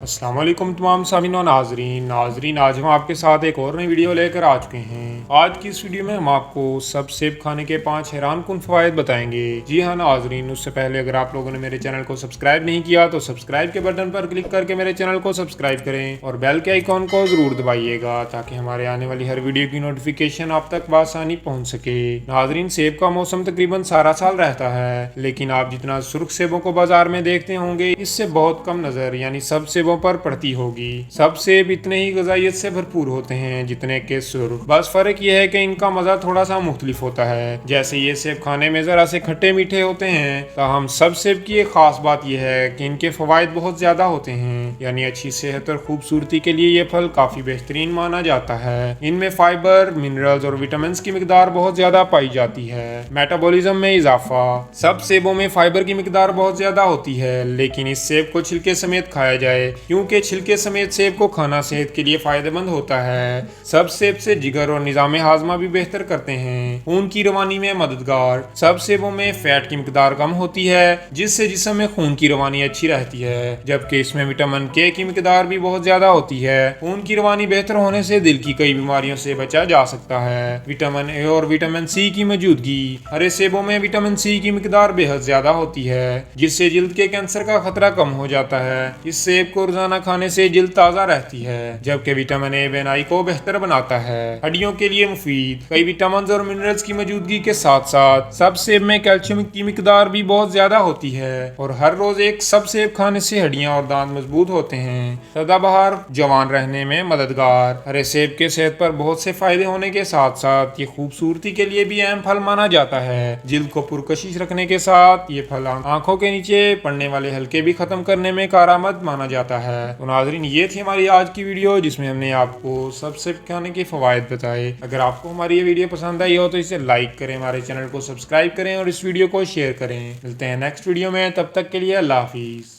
अस्सलाम वालेकुम तमाम सामीन और नाजरीन आज हम आपके साथ एक और नई वीडियो लेकर आ चुके हैं। आज की इस वीडियो में हम आपको सब सेब खाने के 5 हैरान कुन फवायद बताएंगे। जी हाँ नाजरीन, उससे पहले अगर आप लोगों ने मेरे चैनल को सब्सक्राइब नहीं किया तो सब्सक्राइब के बटन पर क्लिक करके मेरे चैनल को सब्सक्राइब करें और बेल के आइकॉन को जरूर दबाइएगा ताकि हमारे आने वाली हर वीडियो की नोटिफिकेशन आप तक बआसानी पहुंच सके। नाजरीन, सेब का मौसम तकरीबन सारा साल रहता है, लेकिन आप जितना सुर्ख सेबों को बाजार में देखते होंगे इससे बहुत कम नजर यानी सब सेबों पर पड़ती होगी। सब सेब इतने ही गजाइत से भरपूर होते हैं जितने के सुर्ख, बस फर्क यह है कि इनका मजा थोड़ा सा मुख्तलिफ होता है। जैसे ये सेब खाने में जरा से खट्टे मीठे होते हैं, ताहम सब सेब की एक खास बात यह है कि इनके फवायद बहुत ज्यादा होते हैं, यानी अच्छी सेहत और खूबसूरती के लिए ये फल काफी बेहतरीन माना जाता है। इनमें फाइबर, मिनरल्स और विटामिन की मिकदार बहुत ज्यादा पाई जाती है। मेटाबॉलिज्म में इजाफा, सब सेबों में फाइबर की मिकदार बहुत ज्यादा होती है, लेकिन इस सेब को छिलके समेत खाया जाए क्योंकि छिलके समेत सेब को खाना सेहत के लिए फायदेमंद होता है। सब सेब से जिगर और निजाम हाजमा भी बेहतर करते हैं। खून की रवानी में मददगार, सब सेबों में फैट की मिकदार कम होती है जिससे जिस्म में खून की रवानी अच्छी रहती है, जबकि इसमें विटामिन के की मिकदार भी बहुत ज्यादा होती है। खून की रवानी बेहतर होने से दिल की कई बीमारियों से बचा जा सकता है। विटामिन ए और विटामिन सी की मौजूदगी, हरे सेबों में विटामिन सी की मिकदार बेहद ज्यादा होती है जिससे जिल्द के कैंसर का खतरा कम हो जाता है। इस सेब को रोजाना खाने से जिल्द ताजा रहती है, जबकि विटामिन ए बेनाई को बेहतर बनाता है। हड्डियों के लिए मुफीद, कई विटामिन और मिनरल्स की मौजूदगी के साथ साथ सब सेब में कैल्शियम की मिकदार भी बहुत ज्यादा होती है और हर रोज एक सब सेब खाने से हड्डियां और दांत मजबूत होते हैं। सदाबहार, जवान रहने में मददगार, हरे सेब के सेहत पर बहुत से फायदे होने के साथ साथ ये खूबसूरती के लिए भी अहम फल माना जाता है। जिल्द को पुरकशिश रखने के साथ ये फल आंखों के नीचे पड़ने वाले हल्के भी खत्म करने में कारआमद माना जाता है। तो नाजरीन, ये थी हमारी आज की वीडियो जिसमें हमने आपको सबसे खाने के फवायद बताए। अगर आपको हमारी ये वीडियो पसंद आई हो तो इसे लाइक करें, हमारे चैनल को सब्सक्राइब करें और इस वीडियो को शेयर करें। मिलते हैं नेक्स्ट वीडियो में, तब तक के लिए अल्लाह हाफिज।